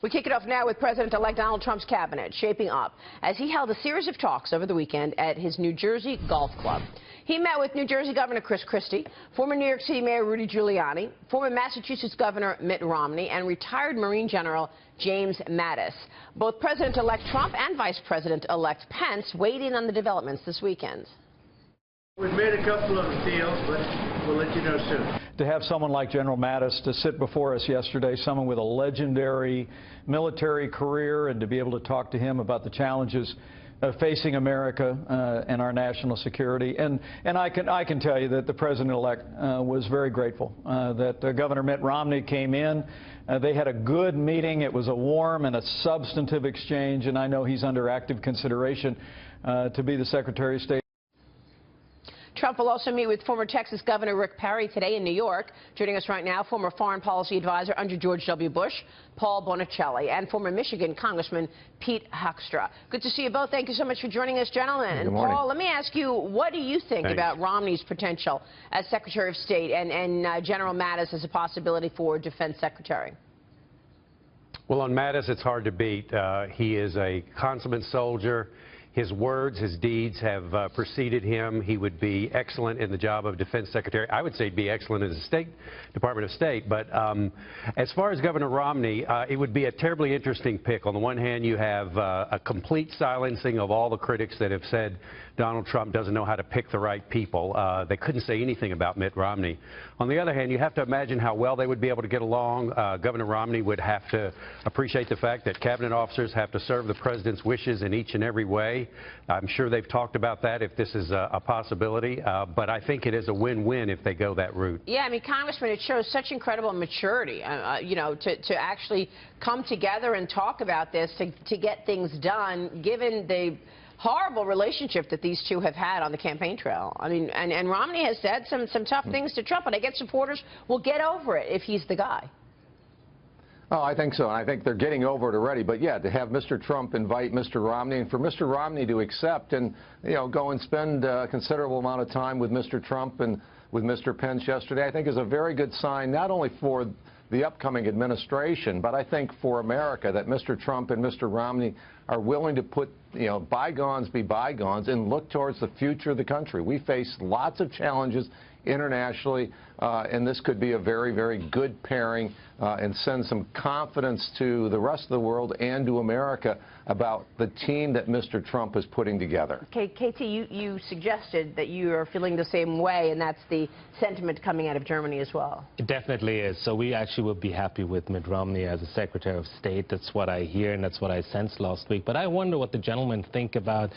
We kick it off now with President-elect Donald Trump's cabinet shaping up as he held a series of talks over the weekend at his New Jersey golf club. He met with New Jersey Governor Chris Christie, former New York City Mayor Rudy Giuliani, former Massachusetts Governor Mitt Romney, and retired Marine General James Mattis. Both President-elect Trump and Vice President-elect Pence weighed in on the developments this weekend. We've made a couple of deals, but we'll let you know soon. To have someone like General Mattis to sit before us yesterday, someone with a legendary military career, and to be able to talk to him about the challenges facing America and our national security. And I can tell you that the President-elect was very grateful that Governor Mitt Romney came in. They had a good meeting. It was a warm and a substantive exchange, and I know he's under active consideration to be the Secretary of State. Trump will also meet with former Texas Governor Rick Perry today in New York. Joining us right now, former foreign policy advisor under George W. Bush, Paul Bonicelli, and former Michigan Congressman Pete Hoekstra. Good to see you both. Thank you so much for joining us, gentlemen. Good morning. Paul, let me ask you, what do you think about Romney's potential as Secretary of State and General Mattis as a possibility for Defense Secretary? Well, on Mattis, it's hard to beat. He is a consummate soldier. His words, his deeds have preceded him. He would be excellent in the job of Defense Secretary. I would say he'd be excellent in the Department of State. But as far as Governor Romney, it would be a terribly interesting pick. On the one hand, you have a complete silencing of all the critics that have said Donald Trump doesn't know how to pick the right people. They couldn't say anything about Mitt Romney. On the other hand, you have to imagine how well they would be able to get along. Governor Romney would have to appreciate the fact that cabinet officers have to serve the president's wishes in each and every way. I'm sure they've talked about that if this is a possibility, but I think it is a win-win if they go that route. Yeah, I mean, Congressman, it shows such incredible maturity, you know, to actually come together and talk about this, to get things done, given the horrible relationship that these two have had on the campaign trail. I mean, and Romney has said some tough things to Trump, but I guess supporters will get over it if he's the guy. Oh, I think so, and I think they're getting over it already. But yeah, to have Mr. Trump invite Mr. Romney, and for Mr. Romney to accept and, you know, go and spend a considerable amount of time with Mr. Trump and with Mr. Pence yesterday, I think is a very good sign, not only for the upcoming administration, but I think for America, that Mr. Trump and Mr. Romney are willing to put, you know, bygones be bygones and look towards the future of the country. We face lots of challenges internationally, and this could be a very, very good pairing and send some confidence to the rest of the world and to America about the team that Mr. Trump is putting together. Okay, KT, you suggested that you are feeling the same way, and that's the sentiment coming out of Germany as well. It definitely is. So we actually would be happy with Mitt Romney as a Secretary of State. That's what I hear, and that's what I sensed last week. But I wonder what the gentlemen think about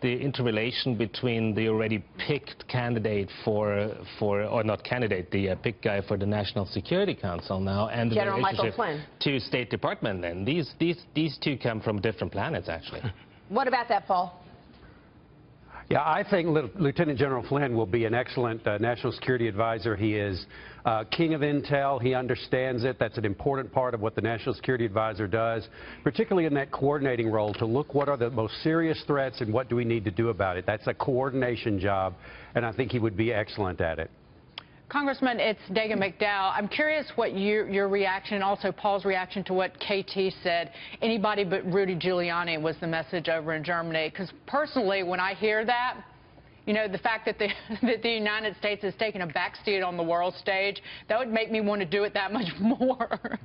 the interrelation between the already picked candidate or not candidate, the picked guy for the National Security Council now, and the General relationship Michael Flynn to State Department. Then these two come from different planets, actually. What about that, Paul? Yeah, I think Lieutenant General Flynn will be an excellent national security advisor. He is king of intel. He understands it. That's an important part of what the national security advisor does, particularly in that coordinating role, to look what are the most serious threats and what do we need to do about it. That's a coordination job, and I think he would be excellent at it. Congressman, it's Dagan McDowell. I'm curious what your reaction, and also Paul's reaction to what KT said. Anybody but Rudy Giuliani was the message over in Germany. Because personally, when I hear that, you know, the fact that the United States has taken a backseat on the world stage, that would make me want to do it that much more.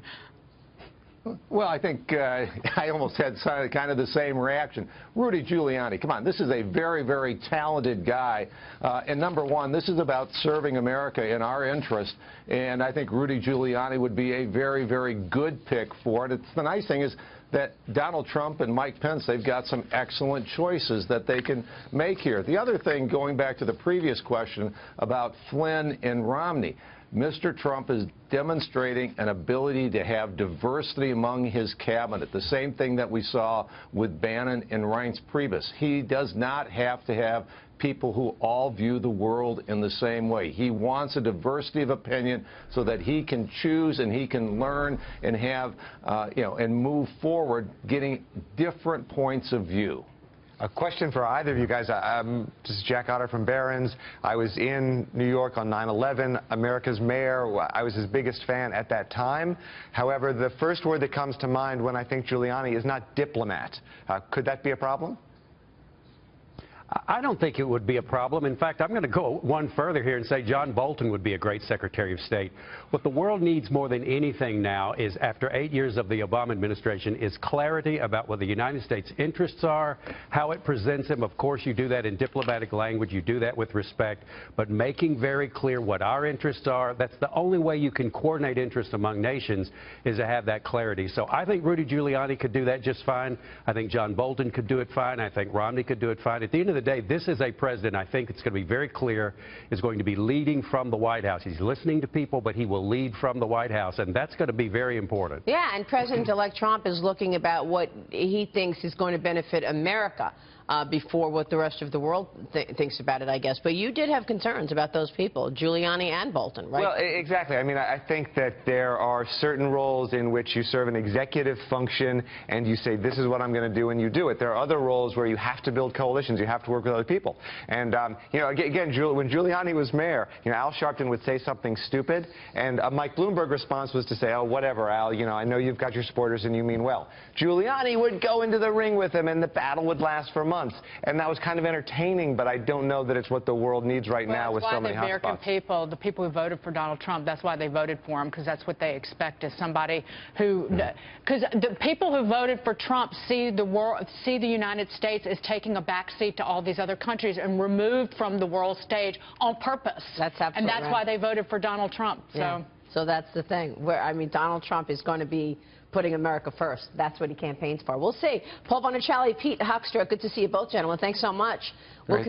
Well, I think I almost had kind of the same reaction. Rudy Giuliani, come on, this is a very, very talented guy. And number one, this is about serving America in our interest. And I think Rudy Giuliani would be a very, very good pick for it. The nice thing is that Donald Trump and Mike Pence, they've got some excellent choices that they can make here. The other thing, going back to the previous question about Flynn and Romney, Mr. Trump is demonstrating an ability to have diversity among his cabinet, the same thing that we saw with Bannon and Reince Priebus. He does not have to have people who all view the world in the same way. He wants a diversity of opinion so that he can choose and he can learn and have, you know, and move forward getting different points of view. A question for either of you guys. This is Jack Otter from Barron's. I was in New York on 9/11, America's mayor. I was his biggest fan at that time. However, the first word that comes to mind when I think Giuliani is not diplomat. Could that be a problem? I don't think it would be a problem. In fact, I'm going to go one further here and say John Bolton would be a great Secretary of State. What the world needs more than anything now is, after 8 years of the Obama administration, is clarity about what the United States' interests are, how it presents them. Of course, you do that in diplomatic language. You do that with respect. But making very clear what our interests are, that's the only way you can coordinate interests among nations, is to have that clarity. So I think Rudy Giuliani could do that just fine. I think John Bolton could do it fine. I think Romney could do it fine. At the end of the day, this is a president, I think it's going to be very clear, is going to be leading from the White House. He's listening to people, but he will lead from the White House, and that's going to be very important. Yeah, and President-elect Trump is looking about what he thinks is going to benefit America before what the rest of the world thinks about it, I guess. But you did have concerns about those people, Giuliani and Bolton, right? Well, exactly. I mean, I think that there are certain roles in which you serve an executive function and you say, this is what I'm going to do, and you do it. There are other roles where you have to build coalitions. You have to work with other people. And, you know, again, when Giuliani was mayor, you know, Al Sharpton would say something stupid, and Mike Bloomberg's response was to say, oh, whatever, Al, you know, I know you've got your supporters and you mean well. Giuliani would go into the ring with him, and the battle would last for months. And that was kind of entertaining, but I don't know that it's what the world needs right now with so many hot spots. That's why the American people, the people who voted for Donald Trump, that's why they voted for him, because that's what they expect, is somebody who, because the people who voted for Trump see the world, see the United States as taking a backseat to all these other countries and removed from the world stage on purpose. That's absolutely And that's right. why they voted for Donald Trump. So. Yeah. So that's the thing. Where, I mean, Donald Trump is going to be putting America first. That's what he campaigns for. We'll see. Paul Bonicelli, Pete Hoekstra, good to see you both, gentlemen. Thanks so much. We'll